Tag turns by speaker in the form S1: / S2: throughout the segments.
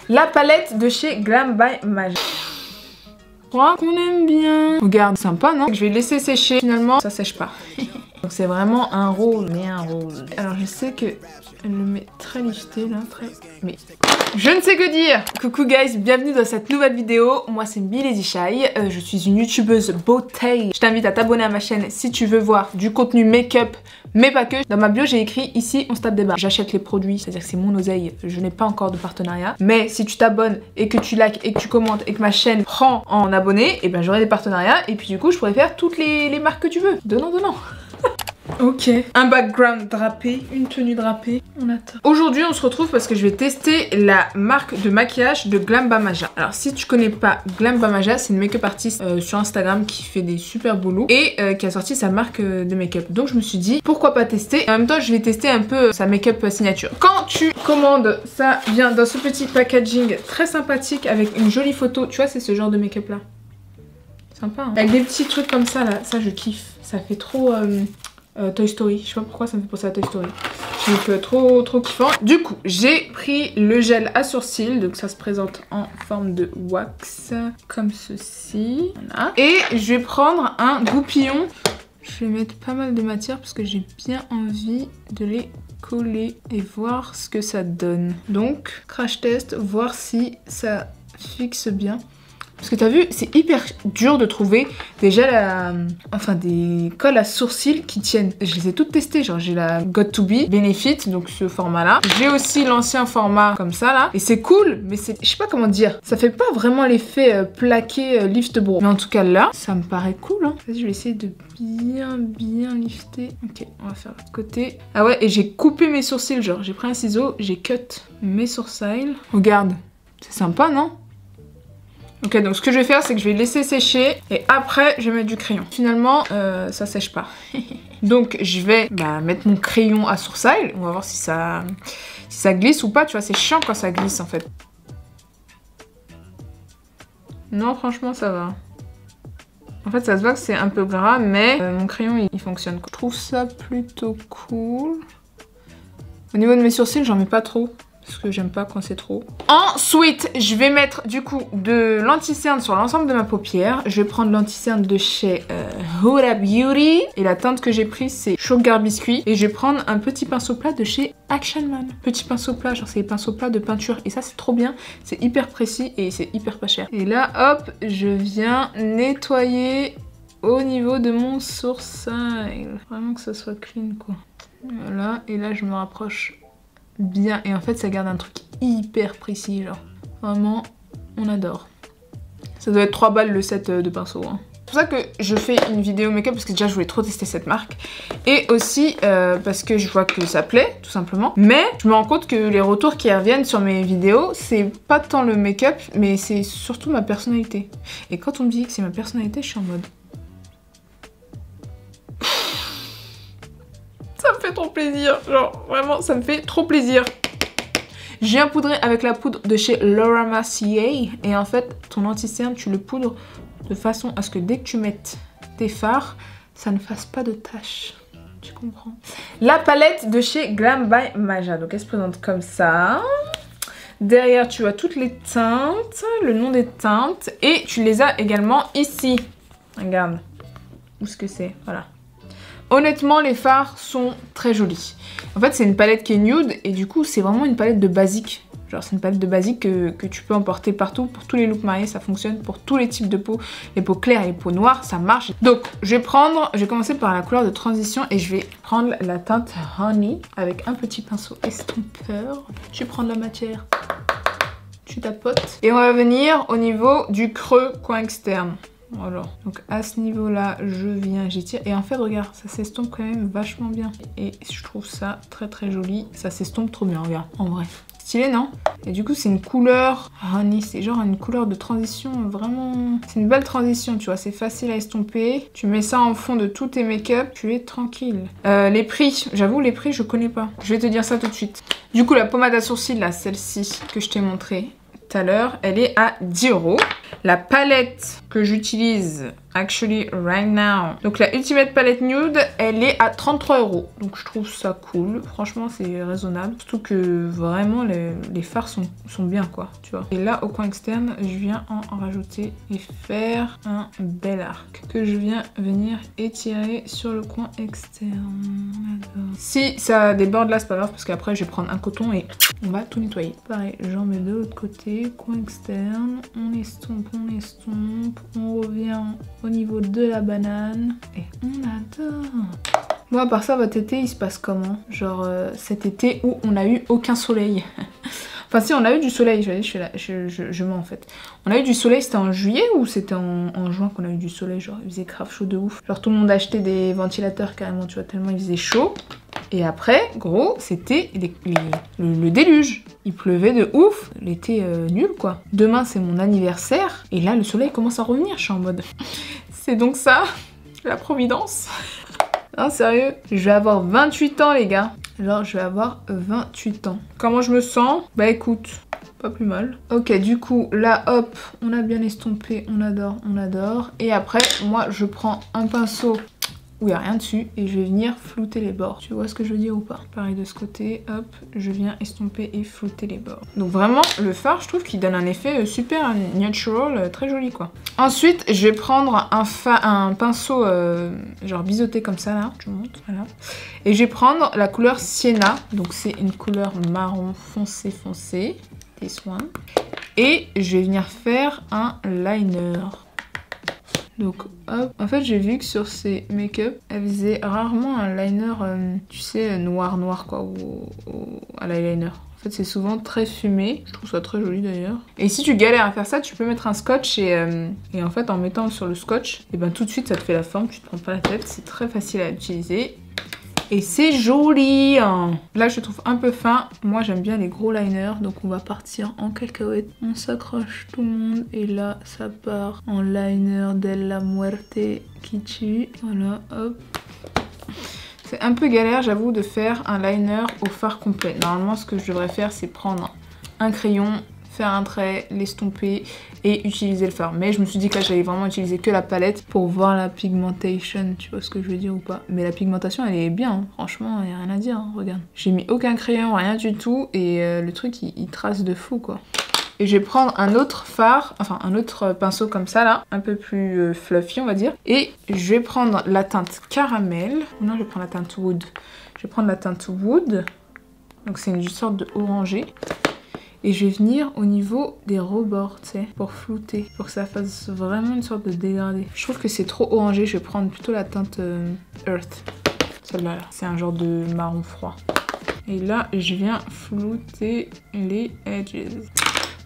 S1: La palette de chez Glam by Maja. Je crois qu'on aime bien. Regarde, sympa, non? Je vais laisser sécher. Finalement, ça sèche pas. Donc c'est vraiment un rose, mais un rose. Alors je sais que elle le met très lifté là, très... Mais je ne sais que dire. Coucou guys, bienvenue dans cette nouvelle vidéo. Moi c'est Milady Shy, je suis une youtubeuse beauté. Je t'invite à t'abonner à ma chaîne si tu veux voir du contenu make-up, mais pas que. Dans ma bio j'ai écrit ici on se tape des barres. J'achète les produits, c'est-à-dire que c'est mon oseille, je n'ai pas encore de partenariat. Mais si tu t'abonnes et que tu likes et que tu commentes et que ma chaîne prend en abonnés, et ben j'aurai des partenariats et puis du coup je pourrais faire toutes les marques que tu veux. Donnant. Ok, un background drapé, une tenue drapée, on attend. Aujourd'hui on se retrouve parce que je vais tester la marque de maquillage de Glam by Maja. Alors si tu connais pas Glam by Maja, c'est une make-up artiste sur Instagram qui fait des super boulots et qui a sorti sa marque de make-up. Donc je me suis dit pourquoi pas tester. Et en même temps je vais tester un peu sa make-up signature. Quand tu commandes, ça vient dans ce petit packaging très sympathique avec une jolie photo. Tu vois, c'est ce genre de make-up là. Sympa hein. Avec des petits trucs comme ça là, ça je kiffe. Ça fait trop... Toy Story, je sais pas pourquoi ça me fait penser à Toy Story. Donc trop kiffant. Du coup, j'ai pris le gel à sourcils, donc ça se présente en forme de wax, comme ceci. Voilà. Et je vais prendre un goupillon. Je vais mettre pas mal de matière parce que j'ai bien envie de les coller et voir ce que ça donne. Donc, crash test, voir si ça fixe bien. Parce que t'as vu, c'est hyper dur de trouver des gels enfin des colles à sourcils qui tiennent. Je les ai toutes testées, genre j'ai la Got2b Benefit, donc ce format là. J'ai aussi l'ancien format comme ça là. Et c'est cool, mais c'est, je sais pas comment dire, ça fait pas vraiment l'effet plaqué lift brow. Mais en tout cas là, ça me paraît cool hein. Vas-y, je vais essayer de bien lifter. Ok, on va faire l'autre côté. Ah ouais, et j'ai coupé mes sourcils, genre j'ai pris un ciseau, j'ai cut mes sourcils. Regarde, c'est sympa non? Ok, donc ce que je vais faire, c'est que je vais laisser sécher et après, je vais mettre du crayon. Finalement, ça sèche pas. Donc, je vais mettre mon crayon à sourcils. On va voir si ça glisse ou pas. Tu vois, c'est chiant quand ça glisse en fait. Non, franchement, ça va. En fait, ça se voit que c'est un peu gras, mais mon crayon, il fonctionne. Je trouve ça plutôt cool. Au niveau de mes sourcils, j'en mets pas trop. Parce que j'aime pas quand c'est trop. Ensuite, je vais mettre du coup de l'anti-cerne sur l'ensemble de ma paupière. Je vais prendre l'anti-cerne de chez Huda Beauty. Et la teinte que j'ai prise, c'est Sugar Biscuit. Et je vais prendre un petit pinceau plat de chez Action Man. Petit pinceau plat, genre c'est les pinceaux plats de peinture. Et ça, c'est trop bien. C'est hyper précis et c'est hyper pas cher. Et là, hop, je viens nettoyer au niveau de mon sourcil. Vraiment que ça soit clean, quoi. Voilà, et là, je me rapproche bien, et en fait ça garde un truc hyper précis, genre vraiment on adore. Ça doit être 3 balles le set de pinceaux hein. C'est pour ça que je fais une vidéo make-up, parce que déjà je voulais trop tester cette marque et aussi parce que je vois que ça plaît tout simplement, mais je me rends compte que les retours qui reviennent sur mes vidéos, c'est pas tant le make-up mais c'est surtout ma personnalité, et quand on me dit que c'est ma personnalité, je suis en mode ça me fait trop plaisir, genre vraiment ça me fait trop plaisir. J'ai un poudré avec la poudre de chez Laura Mercier, et en fait ton anti-cerne tu le poudres de façon à ce que dès que tu mettes tes fards, ça ne fasse pas de taches. Tu comprends? La palette de chez Glam by Maja, donc elle se présente comme ça. Derrière tu as toutes les teintes, le nom des teintes, et tu les as également ici. Regarde où est-ce que c'est, voilà. Honnêtement, les fards sont très jolis. En fait, c'est une palette qui est nude et du coup, c'est vraiment une palette de basique. Genre, c'est une palette de basique que tu peux emporter partout. Pour tous les looks mariés, ça fonctionne. Pour tous les types de peau, les peaux claires et les peaux noires, ça marche. Donc, je vais commencer par la couleur de transition et je vais prendre la teinte Honey avec un petit pinceau estompeur. Tu prends de la matière, tu tapotes. Et on va venir au niveau du creux coin externe. Voilà, donc à ce niveau là je viens, j'étire et en fait regarde, ça s'estompe quand même vachement bien et je trouve ça très joli, ça s'estompe trop bien, regarde, en vrai stylé non? Et du coup c'est une couleur honey, c'est genre une couleur de transition vraiment, c'est une belle transition tu vois, c'est facile à estomper, tu mets ça en fond de tous tes make-up, tu es tranquille. Les prix, j'avoue les prix je connais pas, je vais te dire ça tout de suite. Du coup la pommade à sourcils là, celle-ci que je t'ai montrée tout à l'heure, elle est à 10 €. La palette que j'utilise actually right now. Donc la Ultimate Palette Nude, elle est à 33 €. Donc je trouve ça cool. Franchement, c'est raisonnable. Surtout que vraiment, les fards sont bien, quoi, tu vois. Et là, au coin externe, je viens en rajouter et faire un bel arc que je viens venir étirer sur le coin externe. Si ça déborde là, c'est pas grave parce qu'après, je vais prendre un coton et on va tout nettoyer. Pareil, j'en mets de l'autre côté, coin externe. On estompe, on revient au niveau de la banane et on adore. Moi, à part ça, votre été, il se passe comment? Genre cet été où on n'a eu aucun soleil. Enfin si, on a eu du soleil, je mens en fait. On a eu du soleil, c'était en juillet ou c'était en juin qu'on a eu du soleil? Genre il faisait grave chaud de ouf. Genre tout le monde achetait des ventilateurs carrément, tu vois, tellement il faisait chaud. Et après, gros, c'était le déluge. Il pleuvait de ouf, l'été nul quoi. Demain c'est mon anniversaire et là le soleil commence à revenir, je suis en mode... C'est donc ça, la providence. Non, sérieux, je vais avoir 28 ans les gars. Genre je vais avoir 28 ans. Comment je me sens? Bah écoute, pas plus mal. Ok, du coup là hop, on a bien estompé, on adore, on adore. Et après moi je prends un pinceau où il n'y a rien dessus et je vais venir flouter les bords. Tu vois ce que je veux dire ou pas? Pareil de ce côté, hop, je viens estomper et flouter les bords. Donc vraiment le fard je trouve qu'il donne un effet super natural, très joli quoi. Ensuite je vais prendre un pinceau genre biseauté comme ça là, je vous montre, voilà. Et je vais prendre la couleur Sienna, donc c'est une couleur marron foncé foncé, this one. Et je vais venir faire un liner. Donc hop, en fait j'ai vu que sur ces make-up, elle faisait rarement un liner, tu sais, noir quoi, à l'eyeliner. En fait c'est souvent très fumé, je trouve ça très joli d'ailleurs. Et si tu galères à faire ça, tu peux mettre un scotch et en fait en mettant sur le scotch, et ben tout de suite ça te fait la forme, tu te prends pas la tête, c'est très facile à utiliser. Et c'est joli hein. Là je le trouve un peu fin, moi j'aime bien les gros liners, donc on va partir en cacahuète. On s'accroche tout le monde et là ça part en liner de la muerte qui tue. Voilà, hop. C'est un peu galère j'avoue de faire un liner au fard complet. Normalement ce que je devrais faire c'est prendre un crayon, faire un trait, l'estomper et utiliser le fard. Mais je me suis dit que là j'allais vraiment utiliser que la palette pour voir la pigmentation, tu vois ce que je veux dire ou pas. Mais la pigmentation elle est bien, hein. Franchement il n'y a rien à dire, hein. Regarde. J'ai mis aucun crayon, rien du tout et le truc il trace de fou quoi. Et je vais prendre un autre fard, enfin un autre pinceau comme ça là, un peu plus fluffy on va dire. Et je vais prendre la teinte caramel, non je vais prendre la teinte wood. Je vais prendre la teinte wood, donc c'est une sorte de orangé. Et je vais venir au niveau des rebords, tu sais, pour flouter, pour que ça fasse vraiment une sorte de dégradé. Je trouve que c'est trop orangé, je vais prendre plutôt la teinte Earth. Celle-là, là. C'est un genre de marron froid. Et là, je viens flouter les edges.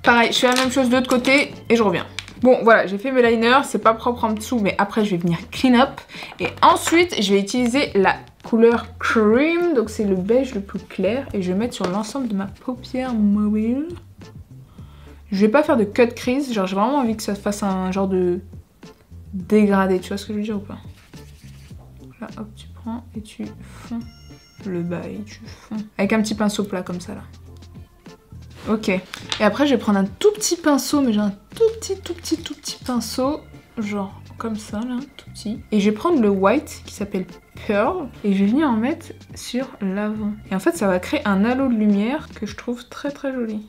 S1: Pareil, je fais la même chose de l'autre côté et je reviens. Bon, voilà, j'ai fait mes liners, c'est pas propre en dessous, mais après, je vais venir clean up. Et ensuite, je vais utiliser la couleur cream, donc c'est le beige le plus clair. Et je vais mettre sur l'ensemble de ma paupière mobile. Je vais pas faire de cut crease, genre j'ai vraiment envie que ça fasse un genre de dégradé, tu vois ce que je veux dire ou pas? Là, hop, tu prends et tu fonds le bail, tu fonds. Avec un petit pinceau plat comme ça, là. Ok. Et après, je vais prendre un tout petit pinceau, mais j'ai un tout petit pinceau, genre comme ça, là, tout petit. Et je vais prendre le white qui s'appelle Pearl et je vais venir en mettre sur l'avant. Et en fait, ça va créer un halo de lumière que je trouve très joli.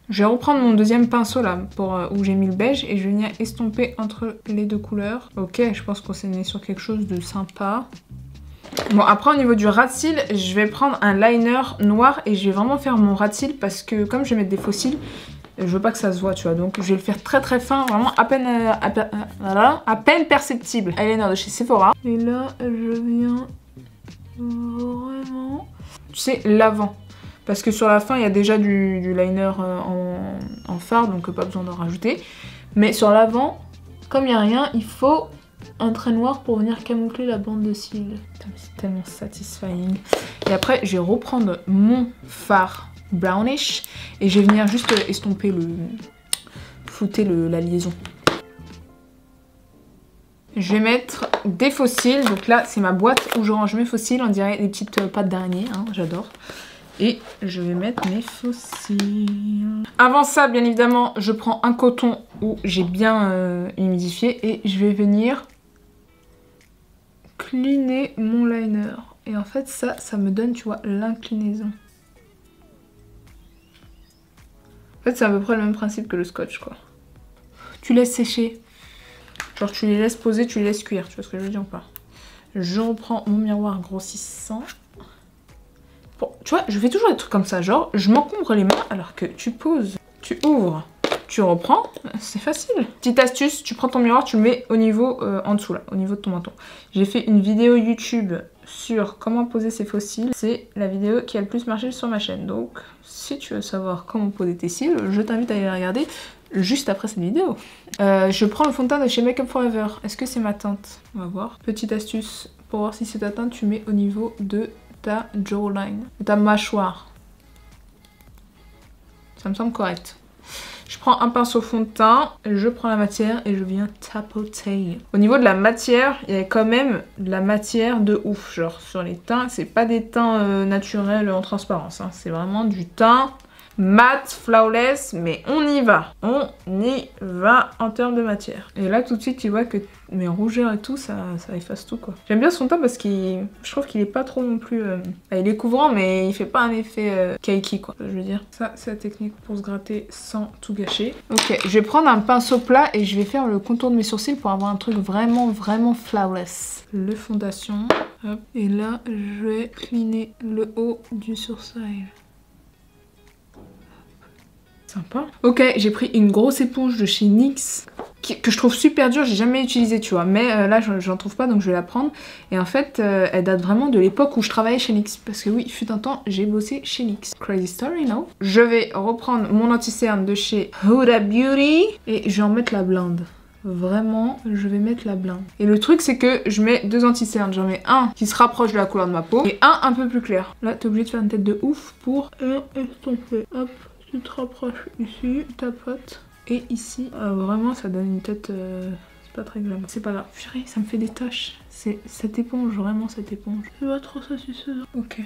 S1: Je vais reprendre mon deuxième pinceau là, pour, où j'ai mis le beige et je vais venir estomper entre les deux couleurs. Ok, je pense qu'on s'est mis sur quelque chose de sympa. Bon, après au niveau du ras de cils, je vais prendre un liner noir et je vais vraiment faire mon ras de cils parce que comme je vais mettre des faux cils, je veux pas que ça se voit, tu vois. Donc je vais le faire très fin, vraiment à peine perceptible. Eyeliner de chez Sephora. Et là, je viens vraiment... Tu sais, l'avant. Parce que sur la fin, il y a déjà du liner en fard, donc pas besoin d'en rajouter. Mais sur l'avant, comme il n'y a rien, il faut un trait noir pour venir camoufler la bande de cils. C'est tellement satisfying. Et après, je vais reprendre mon fard brownish et je vais venir juste estomper flouter la liaison. Je vais mettre des faux cils. Donc là, c'est ma boîte où je range mes faux cils. On dirait des petites pattes d'araignée, hein, j'adore. Et je vais mettre mes faux cils. Avant ça, bien évidemment, je prends un coton où j'ai bien humidifié et je vais venir cleaner mon liner. Et en fait ça me donne, tu vois, l'inclinaison. En fait c'est à peu près le même principe que le scotch quoi. Tu laisses sécher. Genre tu les laisses poser, tu les laisses cuire, tu vois ce que je veux dire ou pas? Je reprends mon miroir grossissant. Bon, tu vois, je fais toujours des trucs comme ça, genre je m'encombre les mains alors que tu poses, tu ouvres, tu reprends, c'est facile. Petite astuce, tu prends ton miroir, tu le mets au niveau en dessous là, au niveau de ton menton. J'ai fait une vidéo YouTube sur comment poser ses faux cils, c'est la vidéo qui a le plus marché sur ma chaîne. Donc si tu veux savoir comment poser tes cils, je t'invite à aller la regarder juste après cette vidéo. Je prends le fond de teint de chez Make Up For Ever. Est-ce que c'est ma teinte? On va voir. Petite astuce, pour voir si c'est ta teinte, tu mets au niveau de ta jawline, de ta mâchoire. Ça me semble correct. Je prends un pinceau fond de teint, je prends la matière et je viens tapoter. Au niveau de la matière, il y a quand même de la matière de ouf. Genre sur les teints, c'est pas des teints naturels en transparence. Hein. C'est vraiment du teint mat, flawless, mais on y va. On y va en termes de matière. Et là tout de suite tu vois que mes rougeurs et tout, ça efface tout quoi. J'aime bien son teint parce qu'il, je trouve qu'il est pas trop non plus... il est couvrant mais il fait pas un effet cakey quoi, je veux dire. Ça c'est la technique pour se gratter sans tout gâcher. Ok, je vais prendre un pinceau plat et je vais faire le contour de mes sourcils pour avoir un truc vraiment flawless. Le fondation, hop. Et là je vais cleaner le haut du sourcil. Sympa. Ok, j'ai pris une grosse éponge de chez NYX que je trouve super dure, j'ai jamais utilisé tu vois, mais là j'en trouve pas donc je vais la prendre. Et en fait elle date vraiment de l'époque où je travaillais chez NYX, parce que oui, fut un temps j'ai bossé chez NYX. Crazy story, no? Je vais reprendre mon anti-cerne de chez Huda Beauty et je vais en mettre la blinde. Vraiment, je vais mettre la blinde. Et le truc c'est que je mets deux anti-cernes, j'en mets un qui se rapproche de la couleur de ma peau et un peu plus clair. Là t'es obligé de faire une tête de ouf pour estomper. Hop. Tu te rapproches ici, tapote, et ici, vraiment ça donne une tête, c'est pas très glamour. C'est pas grave, purée, ça me fait des taches. C'est cette éponge, vraiment cette éponge. C'est pas trop satisfaisant. Ok.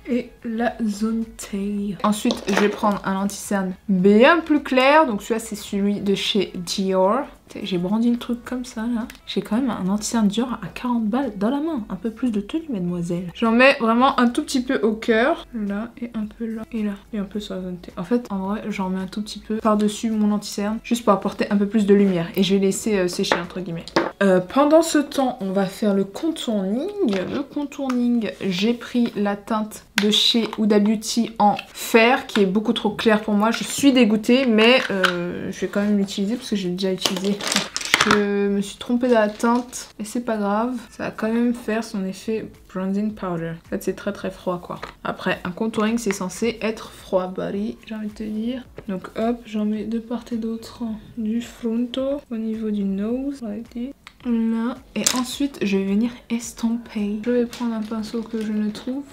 S1: Et la zone taille. Ensuite, je vais prendre un anti-cerne bien plus clair, donc celui-là c'est celui de chez Dior. J'ai brandi le truc comme ça là. J'ai quand même un anti-cerne Dior à 40 balles dans la main. Un peu plus de tenue mademoiselle. J'en mets vraiment un tout petit peu au cœur. Là et un peu là et là. Et un peu sur la zone T. En fait en vrai j'en mets un tout petit peu par-dessus mon anti-cerne. Juste pour apporter un peu plus de lumière. Et je vais laisser sécher entre guillemets. Pendant ce temps on va faire le contouring. Le contouring, j'ai pris la teinte de chez Huda Beauty en fer qui est beaucoup trop claire pour moi. Je suis dégoûtée mais je vais quand même l'utiliser parce que j'ai déjà utilisé. Je me suis trompée de la teinte et c'est pas grave, ça va quand même faire son effet bronzing powder. En fait c'est très froid quoi. Après un contouring c'est censé être froid body, j'ai envie de te dire. Donc hop, j'en mets de part et d'autre du fronto au niveau du nose, là, et ensuite je vais venir estomper. Je vais prendre un pinceau que je ne trouve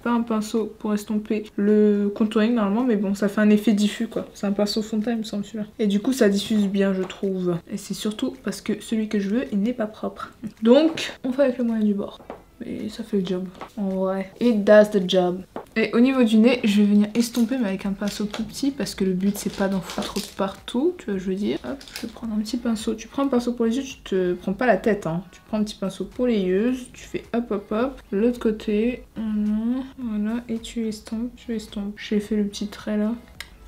S1: pas un pinceau pour estomper le contouring normalement, mais bon ça fait un effet diffus quoi. C'est un pinceau fond de teint il me semble celui-là. Et du coup ça diffuse bien je trouve. Et c'est surtout parce que celui que je veux il n'est pas propre. Donc on fait avec le moyen du bord. Et ça fait le job, en vrai. It does the job. Et au niveau du nez, je vais venir estomper mais avec un pinceau tout petit parce que le but c'est pas d'en foutre partout, tu vois je veux dire. Hop, je vais prendre un petit pinceau. Tu prends un pinceau pour les yeux, tu te prends pas la tête hein. Tu prends un petit pinceau pour les yeux, tu fais hop. L'autre côté, voilà, et tu estompes, J'ai fait le petit trait là.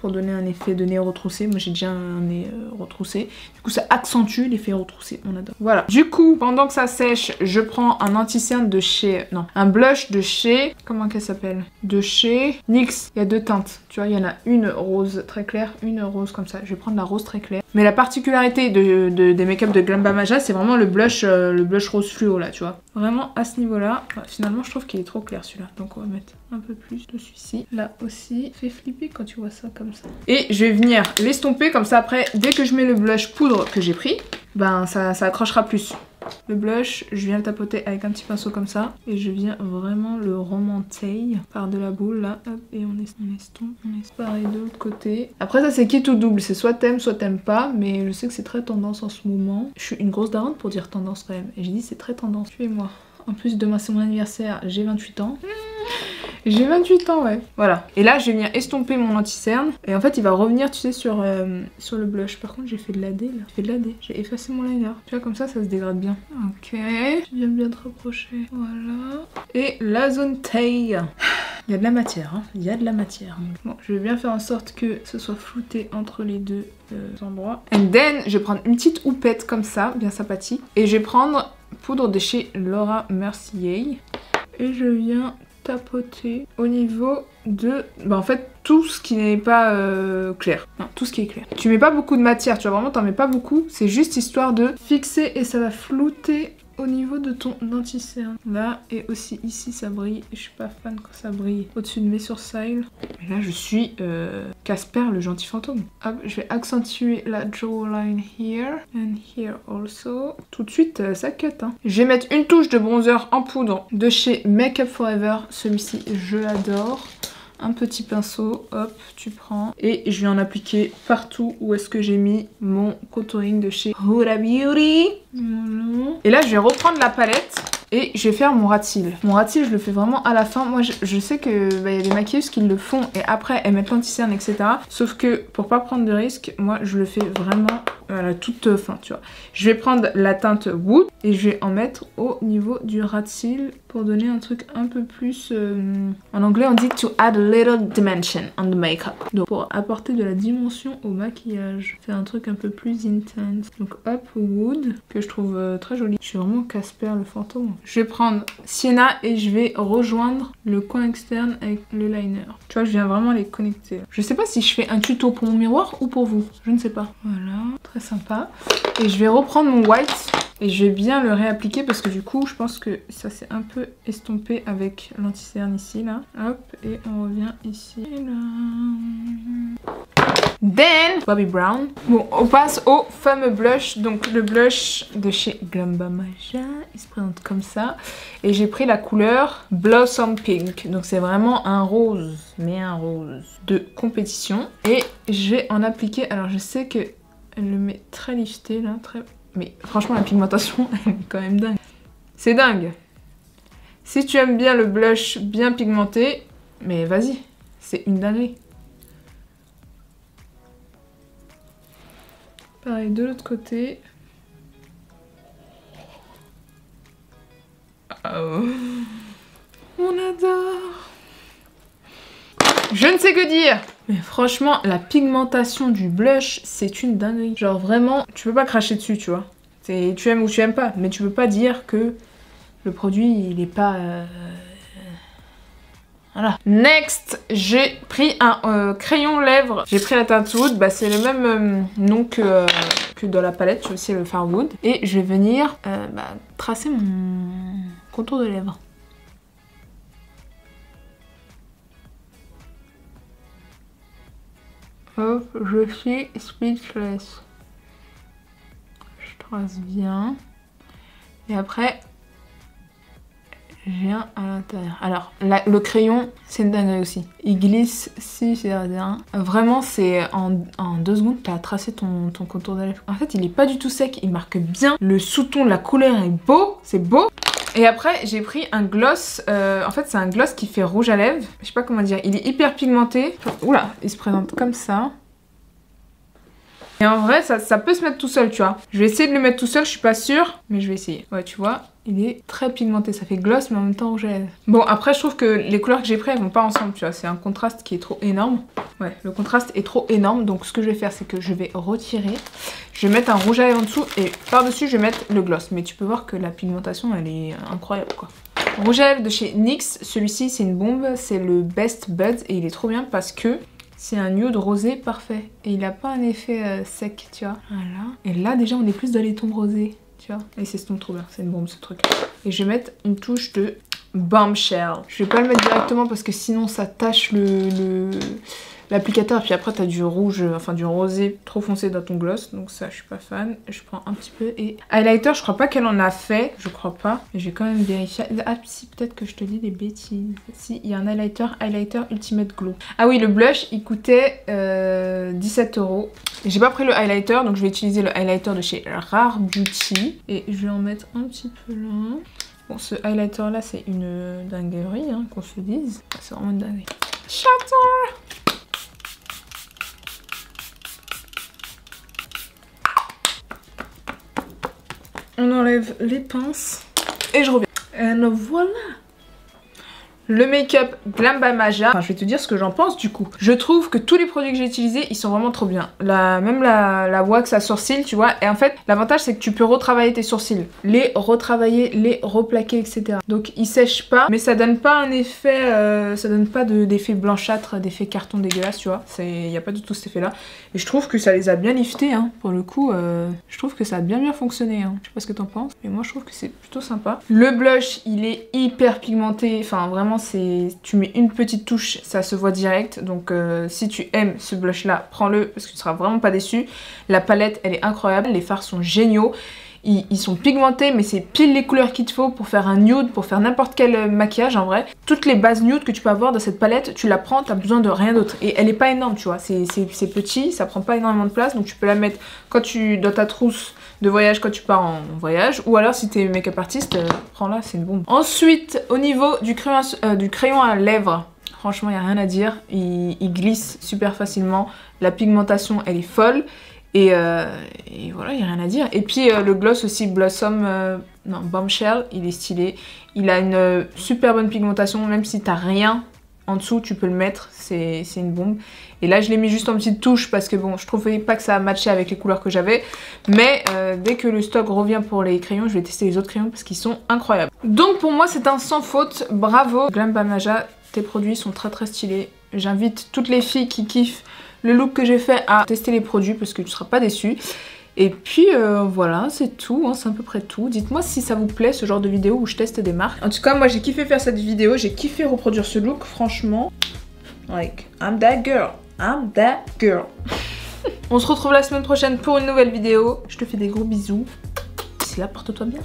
S1: Pour donner un effet de nez retroussé. Moi j'ai déjà un nez retroussé. Du coup ça accentue l'effet retroussé. On adore. Voilà. Du coup pendant que ça sèche, je prends un anti-cerne de chez... Non, un blush de chez... Comment qu'elle s'appelle? De chez NYX. Il y a deux teintes. Tu vois, il y en a une rose très claire, une rose comme ça. Je vais prendre la rose très claire. Mais la particularité des make-up de Glam By Maja, c'est vraiment le blush rose fluo là, tu vois. Vraiment à ce niveau-là. Bah, finalement je trouve qu'il est trop clair celui-là. Donc on va mettre un peu plus de celui-ci. Là aussi. Fait flipper quand tu vois ça comme ça. Et je vais venir l'estomper comme ça après, dès que je mets le blush poudre que j'ai pris, ben ça accrochera plus. Le blush, je viens le tapoter avec un petit pinceau comme ça et je viens vraiment le remonter par de la boule là, hop, et on estompe, pareil de l'autre côté. Après ça c'est qui tout double, c'est soit t'aimes pas, mais je sais que c'est très tendance en ce moment. Je suis une grosse daronne pour dire tendance quand même, et j'ai dit c'est très tendance. Suis-moi. En plus demain c'est mon anniversaire, j'ai 28 ans. J'ai 28 ans, ouais. Voilà. Et là, je vais venir estomper mon anti-cerne. Et en fait, il va revenir, tu sais, sur le blush. Par contre, j'ai fait de l'AD, là. J'ai fait de l'AD. J'ai effacé mon liner. Tu vois, comme ça se dégrade bien. Ok. Je viens bien te rapprocher. Voilà. Et la zone taille. Il y a de la matière, hein. Il y a de la matière. Bon, je vais bien faire en sorte que ce soit flouté entre les deux endroits. And then, je vais prendre une petite houppette comme ça, bien sympathique. Et je vais prendre poudre de chez Laura Mercier. Et je viens tapoter au niveau de... Bah en fait tout ce qui n'est pas clair. Non, tout ce qui est clair. Tu mets pas beaucoup de matière, tu vois, vraiment t'en mets pas beaucoup. C'est juste histoire de fixer et ça va flouter au niveau de ton anti-cerne. Là et aussi ici ça brille. Je suis pas fan quand ça brille au-dessus de mes sourcils. Et là je suis Casper le gentil fantôme. Hop, je vais accentuer la jawline here and here also. Tout de suite ça cut hein. Je vais mettre une touche de bronzer en poudre de chez Make Up For Ever. Celui-ci je l'adore. Un petit pinceau, hop, tu prends. Et je vais en appliquer partout où est-ce que j'ai mis mon contouring de chez Huda Beauty. Voilà. Et là, je vais reprendre la palette et je vais faire mon ras de cils. Mon ras de cils, je le fais vraiment à la fin. Moi, je sais que y a des maquilleuses qui le font et après, elles mettent l'anti-cerne, etc. Sauf que pour pas prendre de risques, moi, je le fais vraiment à la toute fin, tu vois. Je vais prendre la teinte Wood et je vais en mettre au niveau du ras de cils pour donner un truc un peu plus... En anglais, on dit to add a little dimension on the makeup. Donc, pour apporter de la dimension au maquillage. Faire un truc un peu plus intense. Donc, hop, Wood, que je trouve très joli. Je suis vraiment Casper le fantôme. Je vais prendre Sienna et je vais rejoindre le coin externe avec le liner. Tu vois, je viens vraiment les connecter. Je sais pas si je fais un tuto pour mon miroir ou pour vous. Je ne sais pas. Voilà, très sympa. Et je vais reprendre mon white. Et je vais bien le réappliquer parce que du coup, je pense que ça s'est un peu estompé avec l'anti-cerne ici, là. Hop, et on revient ici, et là. Then, Bobbi Brown. Bon, on passe au fameux blush. Donc, le blush de chez Glamba Maja. Il se présente comme ça. Et j'ai pris la couleur Blossom Pink. Donc, c'est vraiment un rose, mais un rose de compétition. Et je vais en appliquer. Alors, je sais que elle le met très lifté, là, très... Mais franchement, la pigmentation, elle est quand même dingue. C'est dingue. Si tu aimes bien le blush bien pigmenté, mais vas-y, c'est une dinguerie. Pareil, de l'autre côté. Oh. On adore. Je ne sais que dire. Mais franchement, la pigmentation du blush, c'est une dinguerie. Genre vraiment, tu peux pas cracher dessus, tu vois. Tu aimes ou tu aimes pas, mais tu peux pas dire que le produit, il est pas... Voilà. Next, j'ai pris un crayon lèvres. J'ai pris la teinte Wood, bah, c'est le même nom que dans la palette, c'est aussi le fard Wood. Et je vais venir tracer mon contour de lèvres. Hop, je suis speechless. Je trace bien. Et après, je viens à l'intérieur. Alors, le crayon, c'est une dinguerie aussi. Il glisse si c'est rien. Vraiment, c'est en 2 secondes, tu as tracé ton contour de lèvres. En fait, il est pas du tout sec. Il marque bien. Le sous-ton, la couleur est beau. C'est beau. Et après, j'ai pris un gloss. En fait, c'est un gloss qui fait rouge à lèvres. Je sais pas comment dire. Il est hyper pigmenté. Oula, il se présente comme ça. Et en vrai, ça peut se mettre tout seul, tu vois. Je vais essayer de le mettre tout seul, je suis pas sûre. Mais je vais essayer. Ouais, tu vois, il est très pigmenté. Ça fait gloss, mais en même temps rouge à lèvres. Bon, après, je trouve que les couleurs que j'ai prises, elles vont pas ensemble, tu vois. C'est un contraste qui est trop énorme. Ouais, le contraste est trop énorme. Donc, ce que je vais faire, c'est que je vais retirer. Je vais mettre un rouge à lèvres en dessous. Et par-dessus, je vais mettre le gloss. Mais tu peux voir que la pigmentation, elle est incroyable, quoi. Rouge à lèvres de chez NYX. Celui-ci, c'est une bombe. C'est le Best Buds. Et il est trop bien parce que... c'est un nude rosé parfait. Et il n'a pas un effet sec, tu vois. Voilà. Et là, déjà, on est plus dans les tons rosés, tu vois. Et c'est ce ton trop bien. C'est une bombe, ce truc. Et je vais mettre une touche de Bombshell. Je vais pas le mettre directement parce que sinon, ça tâche l'applicateur. Puis après, t'as du rouge, enfin du rosé trop foncé dans ton gloss. Donc ça, je suis pas fan. Je prends un petit peu. Et highlighter, je crois pas qu'elle en a fait. Je crois pas. Mais je vais quand même vérifier. Ah, si, peut-être que je te dis des bêtises. Si, il y a un highlighter Ultimate Glow. Ah oui, le blush, il coûtait 17 €. J'ai pas pris le highlighter, donc je vais utiliser le highlighter de chez Rare Beauty. Et je vais en mettre un petit peu là. Bon, ce highlighter là, c'est une dinguerie, hein, qu'on se dise. C'est vraiment une dinguerie. Shatter! On enlève les pinces et je reviens. Et voilà! Le make-up Glam by Maja. Enfin, je vais te dire ce que j'en pense du coup. Je trouve que tous les produits que j'ai utilisés, ils sont vraiment trop bien. Même la wax à sourcils, tu vois. Et en fait, l'avantage, c'est que tu peux retravailler tes sourcils. Les retravailler, les replaquer, etc. Donc, ils sèchent pas. Mais ça donne pas un effet... ça donne pas d'effet blanchâtre, d'effet carton dégueulasse, tu vois. Il n'y a pas du tout cet effet-là. Et je trouve que ça les a bien liftés, hein. Pour le coup, je trouve que ça a bien fonctionné, hein. Je sais pas ce que t'en penses. Mais moi, je trouve que c'est plutôt sympa. Le blush, il est hyper pigmenté. Enfin, vraiment, tu mets une petite touche, ça se voit direct. Donc si tu aimes ce blush là, prends-le parce que tu seras vraiment pas déçu. La palette, elle est incroyable, les fards sont géniaux. Ils sont pigmentés, mais c'est pile les couleurs qu'il te faut pour faire un nude, pour faire n'importe quel maquillage en vrai. Toutes les bases nude que tu peux avoir dans cette palette, tu la prends, t'as besoin de rien d'autre. Et elle est pas énorme, tu vois, c'est petit, ça prend pas énormément de place, donc tu peux la mettre dans ta trousse de voyage quand tu pars en voyage, ou alors si t'es make-up artiste, prends-la, c'est une bombe. Ensuite, au niveau du crayon à lèvres, franchement, il n'y a rien à dire, il glisse super facilement, la pigmentation, elle est folle. Et voilà, il n'y a rien à dire. Et puis le gloss aussi, Bombshell, il est stylé. Il a une super bonne pigmentation, même si t'as rien en dessous, tu peux le mettre, c'est une bombe. Et là, je l'ai mis juste en petite touche parce que bon, je trouvais pas que ça matchait avec les couleurs que j'avais. Mais dès que le stock revient pour les crayons, je vais tester les autres crayons parce qu'ils sont incroyables. Donc pour moi, c'est un sans faute. Bravo Glam by Maja, tes produits sont très stylés. J'invite toutes les filles qui kiffent le look que j'ai fait à tester les produits parce que tu seras pas déçu. Et puis voilà, c'est tout, hein, c'est à peu près tout. Dites-moi si ça vous plaît ce genre de vidéo où je teste des marques. En tout cas, moi j'ai kiffé faire cette vidéo, j'ai kiffé reproduire ce look, franchement. Like, I'm that girl, I'm that girl. On se retrouve la semaine prochaine pour une nouvelle vidéo. Je te fais des gros bisous. D'ici là, porte-toi bien.